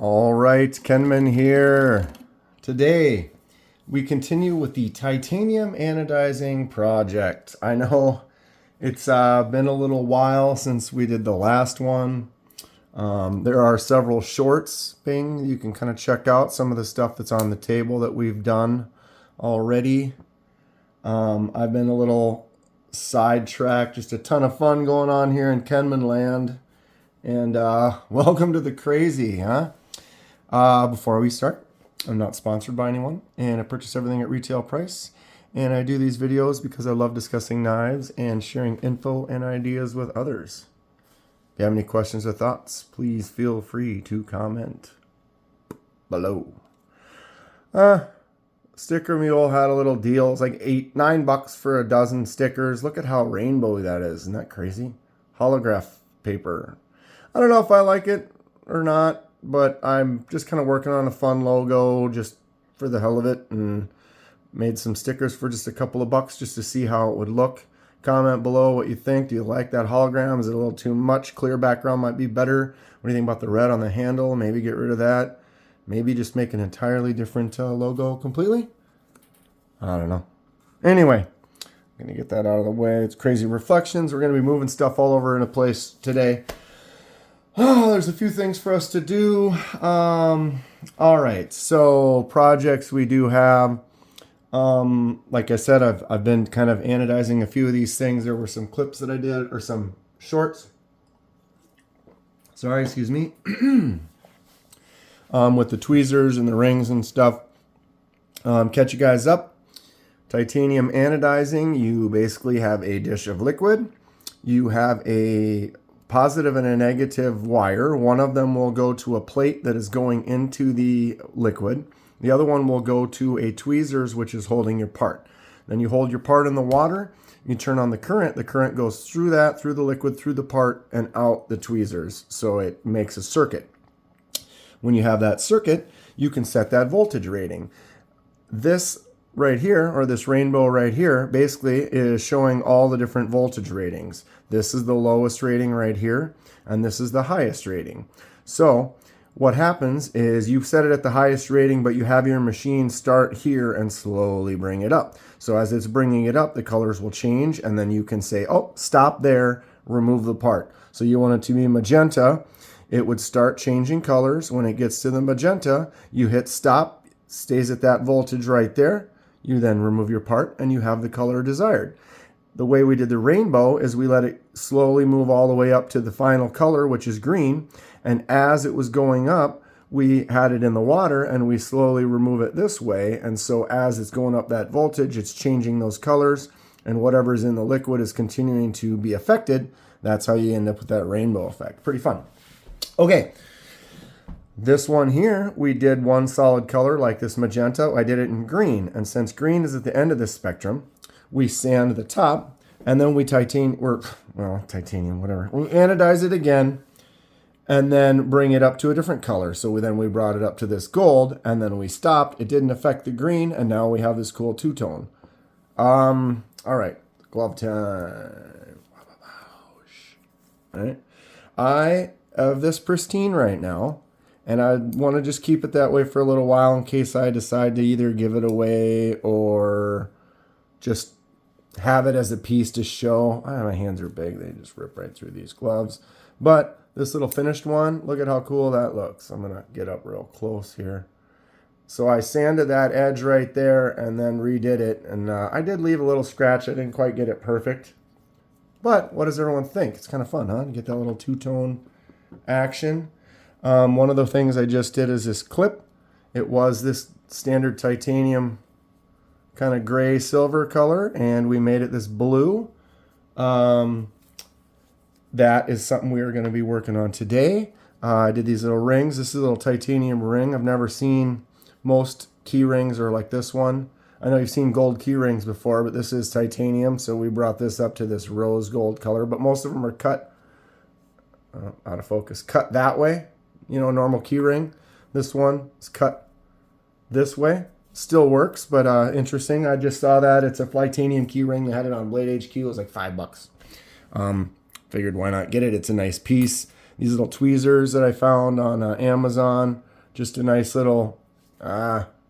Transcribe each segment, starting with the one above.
All right, Kenman here. Today, we continue with the titanium anodizing project. I know it's been a little while since we did the last one. There are several shorts thing you can kind of check out some of the stuff that's on the table that we've done already. I've been a little sidetracked, just a ton of fun going on here in Kenmanland. And welcome to the crazy, huh? Before we start, I'm not sponsored by anyone, and I purchase everything at retail price. And I do these videos because I love discussing knives and sharing info and ideas with others. If you have any questions or thoughts, please feel free to comment below. Sticker Mule had a little deal. It's like $9 for a dozen stickers. Look at how rainbowy that is. Isn't that crazy? Holograph paper. I don't know if I like it or not, but I'm just kind of working on a fun logo just for the hell of it, and made some stickers for just a couple of bucks just to see how it would look. Comment below what you think. Do you like that hologram? Is it a little too much? Clear background might be better. What do you think about the red on the handle? Maybe get rid of that. Maybe just make an entirely different logo completely. I don't know. Anyway, I'm going to get that out of the way. It's crazy reflections. We're going to be moving stuff all over in a place today. Oh, there's a few things for us to do. All right. So projects we do have. Like I said, I've been kind of anodizing a few of these things. There were some clips that I did, or some shorts. Sorry, excuse me. With the tweezers and the rings and stuff. Catch you guys up. Titanium anodizing, you basically have a dish of liquid. You have a positive and a negative wire. One of them will go to a plate that is going into the liquid. The other one will go to a tweezers, which is holding your part. Then you hold your part in the water. You turn on the current. The current goes through that, through the liquid, through the part, and out the tweezers. So it makes a circuit. When you have that circuit, you can set that voltage rating. This right here, or this rainbow right here, basically is showing all the different voltage ratings. This is the lowest rating right here, and this is the highest rating. So what happens is you set it at the highest rating, but you have your machine start here and slowly bring it up. So as it's bringing it up, the colors will change, and then you can say, oh, stop there, remove the part. So you want it to be magenta. It would start changing colors. When it gets to the magenta, you hit stop, stays at that voltage right there. You then remove your part, and you have the color desired. The way we did the rainbow is we let it slowly move all the way up to the final color, which is green. And as it was going up, we had it in the water, and we slowly remove it this way. And so as it's going up that voltage, it's changing those colors, and whatever's in the liquid is continuing to be affected. That's how you end up with that rainbow effect. Pretty fun. Okay. This one here, we did one solid color like this magenta. I did it in green. And since green is at the end of this spectrum, we sand the top, and then we titanium, whatever. We anodize it again, and then bring it up to a different color. So then we brought it up to this gold, and then we stopped. It didn't affect the green, and now we have this cool two-tone. All right, glove time. All right. I have this pristine right now, and I want to just keep it that way for a little while in case I decide to either give it away or just have it as a piece to show. My hands are big. They just rip right through these gloves. But this little finished one, look at how cool that looks. I'm going to get up real close here. So I sanded that edge right there and then redid it. And I did leave a little scratch. I didn't quite get it perfect. But what does everyone think? It's kind of fun, huh? To get that little two-tone action. One of the things I just did is this clip. It was this standard titanium kind of gray silver color, and we made it this blue. That is something we are going to be working on today. I did these little rings. This is a little titanium ring. I've never seen most key rings are like this one. I know you've seen gold key rings before, but this is titanium, so we brought this up to this rose gold color. But most of them are cut, out of focus, cut that way. You know, normal key ring. This one is cut this way. Still works, but interesting. I just saw that. It's a titanium key ring. They had it on Blade HQ. It was like $5. Figured why not get it. It's a nice piece. These little tweezers that I found on Amazon Just a nice little,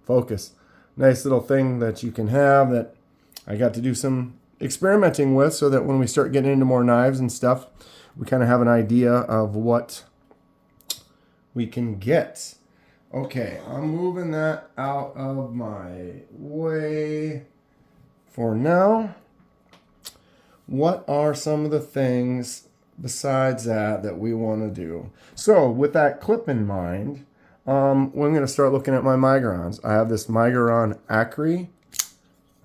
focus. Nice little thing that you can have that I got to do some experimenting with so that when we start getting into more knives and stuff, we kind of have an idea of what we can get. Okay, I'm moving that out of my way for now. What are some of the things besides that we want to do? So with that clip in mind, we're going to start looking at my Migurons. I have this Miguron Acre.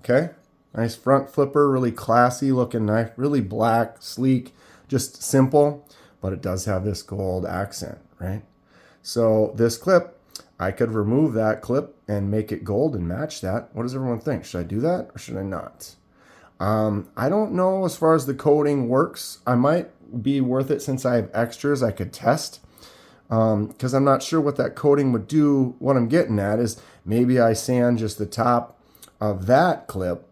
Okay, nice front flipper, really classy looking knife, really black, sleek, just simple, but it does have this gold accent, right? So this clip, I could remove that clip and make it gold and match that. What does everyone think? Should I do that or should I not? I don't know as far as the coating works. I might be worth it since I have extras I could test. Because I'm not sure what that coating would do. What I'm getting at is maybe I sand just the top of that clip,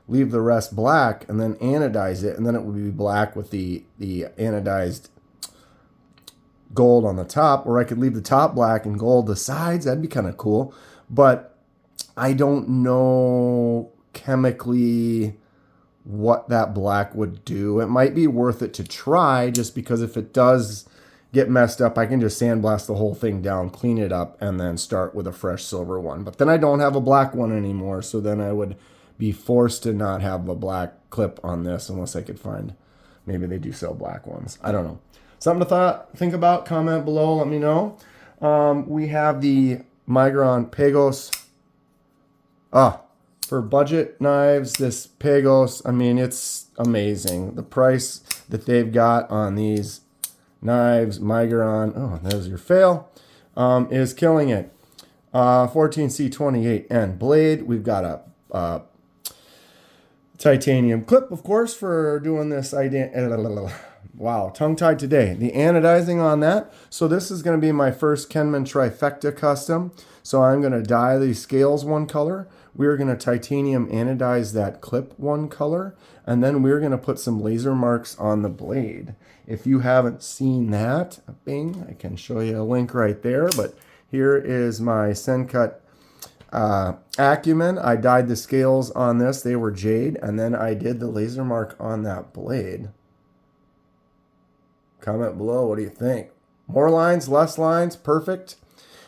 leave the rest black, and then anodize it, and then it would be black with the anodized gold on the top, or I could leave the top black and gold the sides. That'd be kind of cool. But I don't know chemically what that black would do. It might be worth it to try, just because if it does get messed up, I can just sandblast the whole thing down, clean it up, and then start with a fresh silver one. But then I don't have a black one anymore, so then I would be forced to not have a black clip on this unless I could find, maybe they do sell black ones. I don't know. Something to think about. Comment below, let me know. We have the Miguron Pagos. For budget knives, this Pagos, I mean, it's amazing. The price that they've got on these knives, Miguron, oh, there's your fail, is killing it. 14C28N blade. We've got a titanium clip, of course, for doing this idea. Wow, tongue-tied today. The anodizing on that. So this is going to be my first Kenman trifecta custom. So I'm going to dye these scales one color. We're going to titanium anodize that clip one color. And then we're going to put some laser marks on the blade. If you haven't seen that, bing, I can show you a link right there. But here is my Sencut Acumen. I dyed the scales on this. They were jade. And then I did the laser mark on that blade. Comment below, what do you think? More lines, less lines, perfect.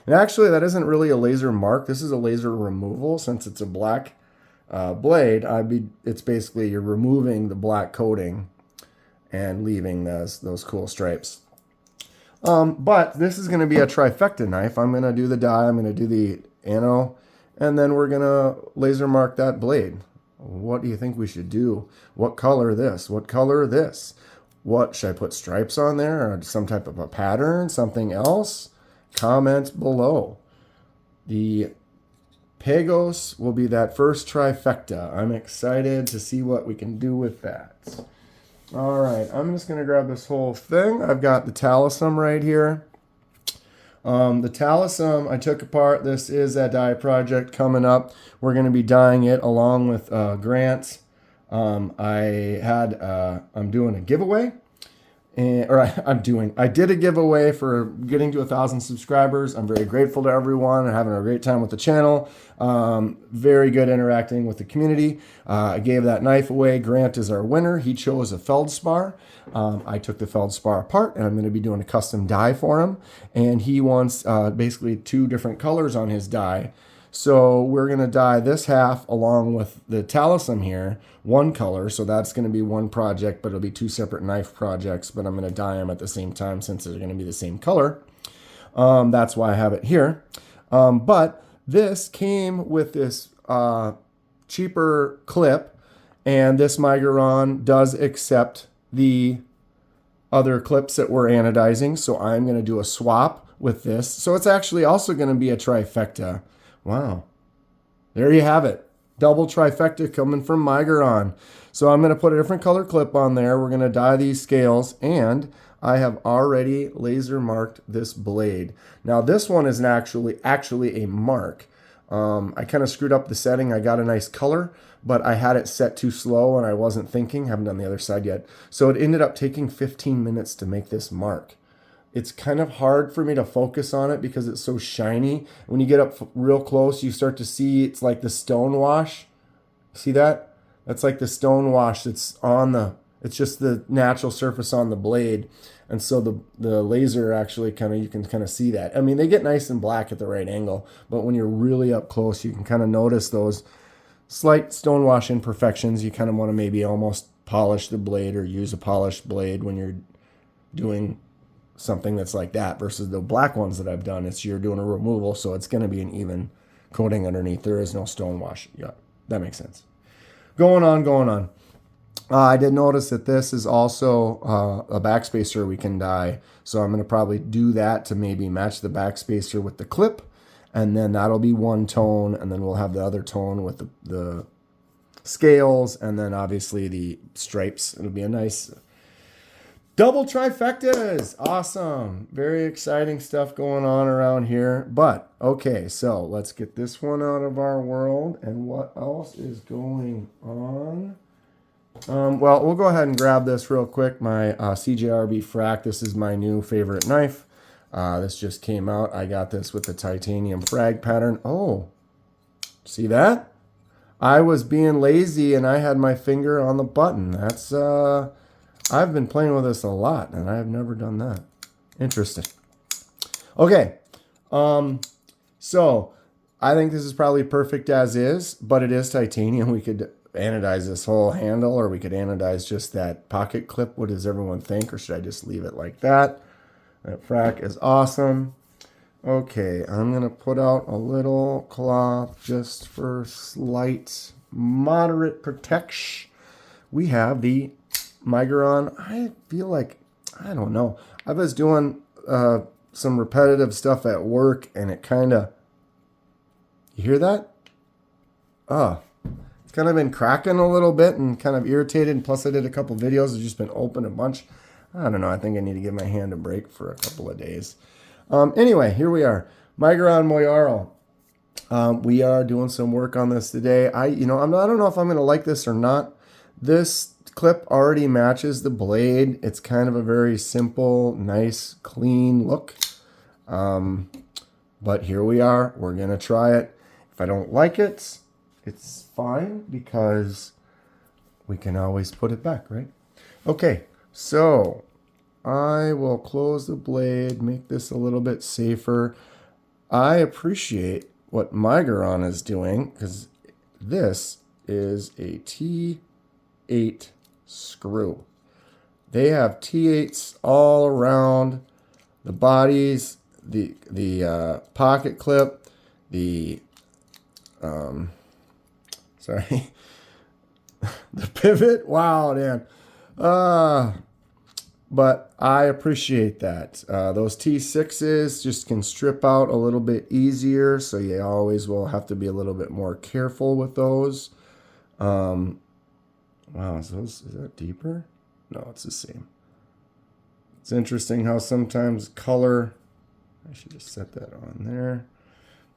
And actually, that isn't really a laser mark. This is a laser removal. Since it's a black blade, it's basically you're removing the black coating and leaving those cool stripes. But this is going to be a trifecta knife. I'm going to do the die, I'm going to do the ano, and then we're going to laser mark that blade. What do you think we should do? What color this? What color this? What, should I put stripes on there or some type of a pattern, something else? Comment below. The Pagos will be that first trifecta. I'm excited to see what we can do with that. All right, I'm just going to grab this whole thing. I've got the Talisman right here. The Talisman I took apart. This is a dye project coming up. We're going to be dyeing it along with Grant. I'm doing a giveaway. I did a giveaway for getting to 1,000 subscribers. I'm very grateful to everyone and having a great time with the channel. Very good interacting with the community. I gave that knife away. Grant is our winner. He chose a feldspar. I took the feldspar apart and I'm going to be doing a custom die for him. And he wants basically 2 different colors on his die. So we're going to dye this half along with the Talisman here, one color. So that's going to be one project, but it'll be 2 separate knife projects. But I'm going to dye them at the same time since they're going to be the same color. That's why I have it here. But this came with this cheaper clip. And this Miguron does accept the other clips that we're anodizing. So I'm going to do a swap with this. So it's actually also going to be a trifecta. Wow. There you have it. Double trifecta coming from Miguron. So I'm going to put a different color clip on there. We're going to dye these scales. And I have already laser marked this blade. Now this one is actually a mark. I kind of screwed up the setting. I got a nice color, but I had it set too slow and I wasn't thinking. Haven't done the other side yet. So it ended up taking 15 minutes to make this mark. it's kind of hard for me to focus on it because it's so shiny. When you get up real close, you start to see it's like the stone wash. See that? That's like the stone wash that's on the, it's just the natural surface on the blade. And so the laser actually kind of, you can kind of see that. I mean, they get nice and black at the right angle, but when you're really up close, you can kind of notice those slight stonewash imperfections. You kind of want to maybe almost polish the blade or use a polished blade when you're doing something that's like that versus the black ones that I've done. It's you're doing a removal, so it's going to be an even coating underneath. There is no stonewash. Yeah, that makes sense. Going on. I did notice that this is also a backspacer we can dye. So I'm going to probably do that to maybe match the backspacer with the clip. And then that'll be one tone. And then we'll have the other tone with the scales. And then obviously the stripes. It'll be a nice double trifectas. Awesome. Very exciting stuff going on around here. But, okay, so let's get this one out of our world. And what else is going on? Well, we'll go ahead and grab this real quick. My CJRB Frac. This is my new favorite knife. This just came out. I got this with the titanium frag pattern. Oh, see that? I was being lazy and I had my finger on the button. That's, I've been playing with this a lot and I have never done that. Interesting. Okay. So I think this is probably perfect as is, but it is titanium. We could anodize this whole handle, or we could anodize just that pocket clip. What does everyone think? Or should I just leave it like that? That frac is awesome. Okay, I'm going to put out a little cloth just for slight, moderate protection. We have the Miguron. I feel like, I don't know. I was doing some repetitive stuff at work, and it kind of, you hear that? It's kind of been cracking a little bit and kind of irritated. And plus, I did a couple videos. It's just been open a bunch. I don't know. I think I need to give my hand a break for a couple of days. Anyway, here we are. Miguron Moyaro. We are doing some work on this today. I don't know if I'm going to like this or not. This clip already matches the blade. It's kind of a very simple, nice, clean look. But here we are. We're going to try it. If I don't like it, it's fine because we can always put it back, right? Okay, so I will close the blade, make this a little bit safer. I appreciate what Miguron is doing because this is a T8 screw. They have T8s all around the bodies, the pocket clip, the the pivot. Wow, Dan. But I appreciate that. Those T6s just can strip out a little bit easier, so you always will have to be a little bit more careful with those. Wow, is that deeper? No, it's the same. It's interesting how sometimes color, I should just set that on there.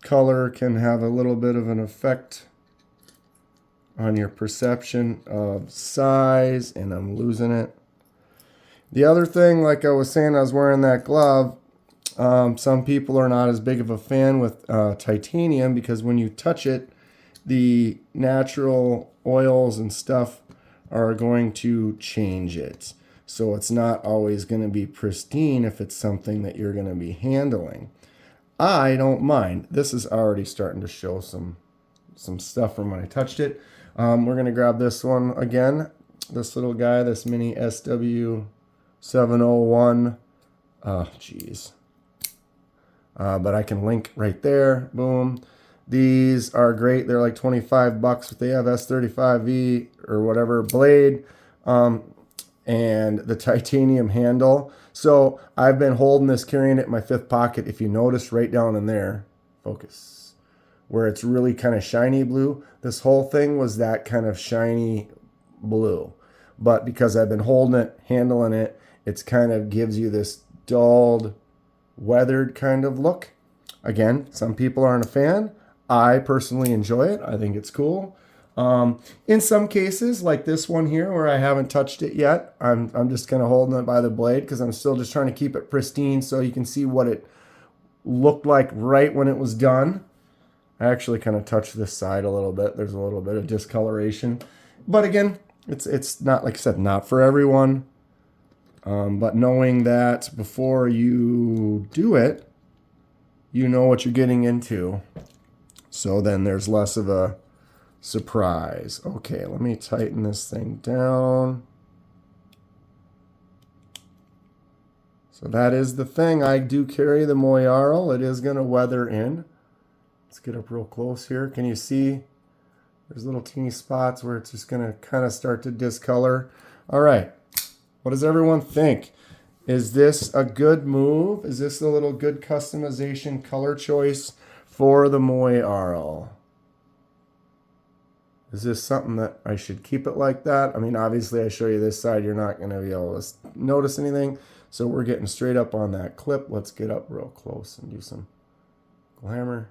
Color can have a little bit of an effect on your perception of size, and I'm losing it. The other thing, like I was saying, I was wearing that glove. Some people are not as big of a fan with titanium because when you touch it, the natural oils and stuff are going to change it. So it's not always going to be pristine if it's something that you're going to be handling. I don't mind. This is already starting to show some stuff from when I touched it. We're going to grab this one again. This little guy, this mini SW701. Oh, geez. But I can link right there. Boom. These are great. They're like $25. They have S35V or whatever blade. And the titanium handle. So I've been holding this, carrying it in my fifth pocket. If you notice right down in there, focus, where it's really kind of shiny blue. This whole thing was that kind of shiny blue. But because I've been holding it, handling it, it's kind of gives you this dulled, weathered kind of look. Again, some people aren't a fan. I personally enjoy it. I think it's cool. In some cases, like this one here where I haven't touched it yet, I'm just kind of holding it by the blade because I'm still just trying to keep it pristine so you can see what it looked like right when it was done. I actually kind of touched this side a little bit. There's a little bit of discoloration. But again, it's not, like I said, not for everyone. But knowing that before you do it, you know what you're getting into. So then there's less of a surprise. Okay, let me tighten this thing down. So that is the thing. I do carry the Miguron. It is going to weather in. Let's get up real close here. Can you see? There's little teeny spots where it's just going to kind of start to discolor. All right. What does everyone think? Is this a good move? Is this a little good customization color choice for the Miguron? Is this something that I should keep it like that? I mean, obviously I show you this side, you're not going to be able to notice anything. So we're getting straight up on that clip. Let's get up real close and do some glamour.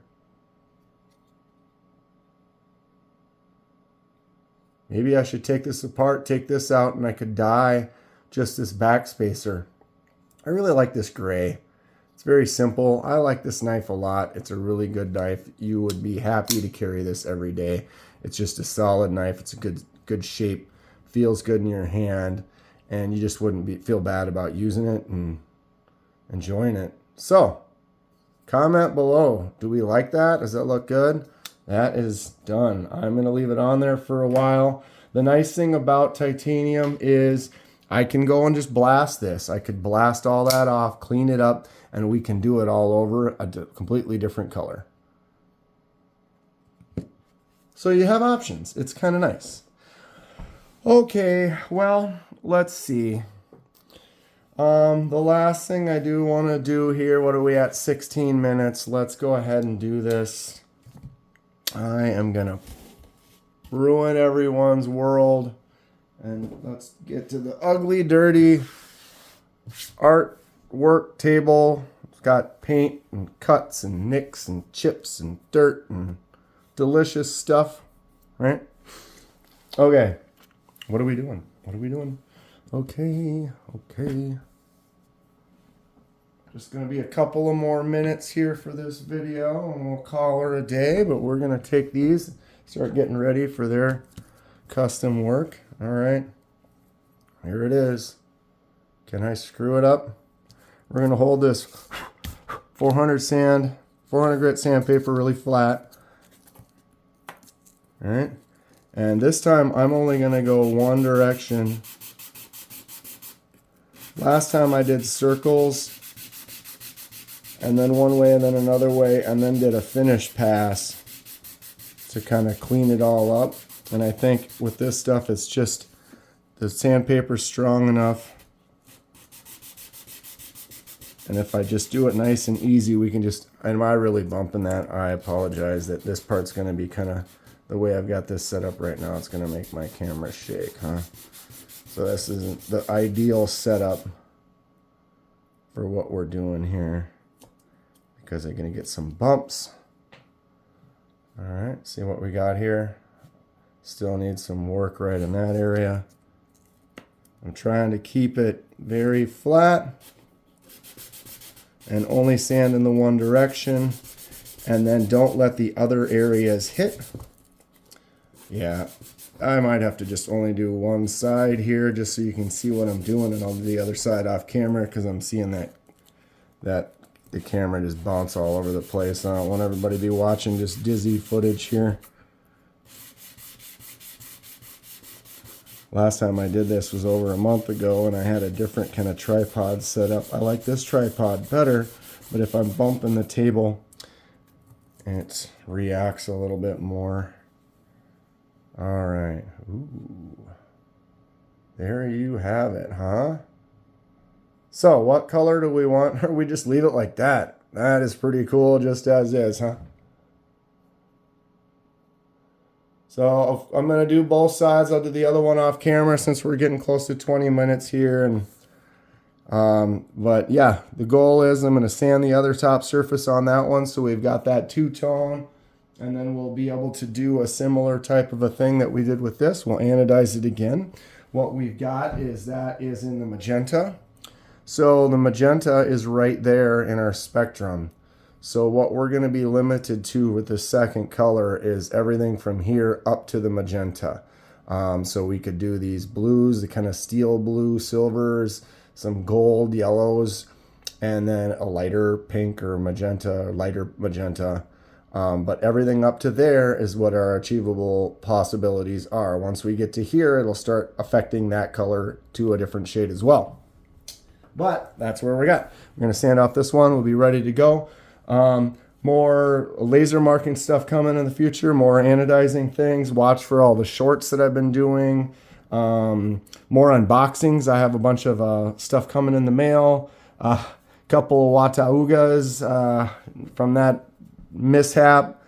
Maybe I should take this apart, take this out, and I could dye just this backspacer. I really like this gray. It's very simple. I like this knife a lot. It's a really good knife. You would be happy to carry this every day. It's just a solid knife. It's a good shape. Feels good in your hand. And you just wouldn't feel bad about using it and enjoying it. So, comment below. Do we like that? Does that look good? That is done. I'm going to leave it on there for a while. The nice thing about titanium is I can go and just blast this. I could blast all that off, clean it up, and we can do it all over a completely different color. So you have options. It's kind of nice. Okay, well, let's see. The last thing I do want to do here, what are we at? 16 minutes. Let's go ahead and do this. I am going to ruin everyone's world. And let's get to the ugly, dirty artwork table. It's got paint and cuts and nicks and chips and dirt and delicious stuff, right? Okay. What are we doing? What are we doing? Okay. Just going to be a couple of more minutes here for this video, and we'll call her a day, but we're going to take these, start getting ready for their custom work. All right. Here it is. Can I screw it up? We're going to hold this 400 grit sandpaper really flat. All right. And this time I'm only going to go one direction. Last time I did circles and then one way and then another way and then did a finish pass to kind of clean it all up. And I think with this stuff, it's just the sandpaper's strong enough. And if I just do it nice and easy, we can just, am I really bumping that? I apologize that this part's going to be kind of, the way I've got this set up right now, it's going to make my camera shake, huh? So this isn't the ideal setup for what we're doing here, because I'm going to get some bumps. All right, see what we got here. Still need some work right in that area. I'm trying to keep it very flat and only sand in the one direction, and then don't let the other areas hit. Yeah, I might have to just only do one side here just so you can see what I'm doing, and I'll do the other side off camera because I'm seeing that the camera just bounce all over the place. I don't want everybody to be watching just dizzy footage here. Last time I did this was over a month ago, and I had a different kind of tripod set up. I like this tripod better, but if I'm bumping the table, it reacts a little bit more. All right. Ooh. There you have it, huh? So what color do we want? Or we just leave it like that? That is pretty cool just as is, huh? So I'm going to do both sides. I'll do the other one off camera since we're getting close to 20 minutes here. And but yeah, the goal is I'm going to sand the other top surface on that one. So we've got that two-tone. And then we'll be able to do a similar type of a thing that we did with this. We'll anodize it again. What we've got is that is in the magenta. So the magenta is right there in our spectrum. So what we're going to be limited to with the second color is everything from here up to the magenta. So we could do these blues, the kind of steel blue, silvers, some gold, yellows, and then a lighter pink or magenta, lighter magenta. But everything up to there is what our achievable possibilities are. Once we get to here, it'll start affecting that color to a different shade as well. But that's where we got. We're going to sand off this one. We'll be ready to go. More laser marking stuff coming in the future. More anodizing things. Watch for all the shorts that I've been doing. More unboxings. I have a bunch of stuff coming in the mail. Couple of Wataugas from that mishap,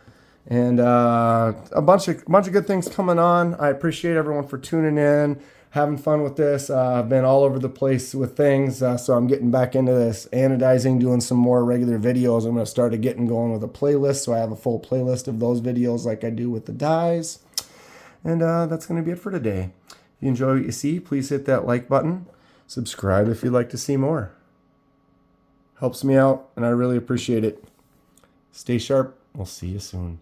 and a bunch of good things coming on. I appreciate everyone for tuning in, having fun with this. I've been all over the place with things, so I'm getting back into this anodizing, doing some more regular videos. I'm going to start getting going with a playlist, so I have a full playlist of those videos like I do with the dyes. And that's going to be it for today. If you enjoy what you see, please hit that like button. Subscribe if you'd like to see more. Helps me out, and I really appreciate it. Stay sharp. We'll see you soon.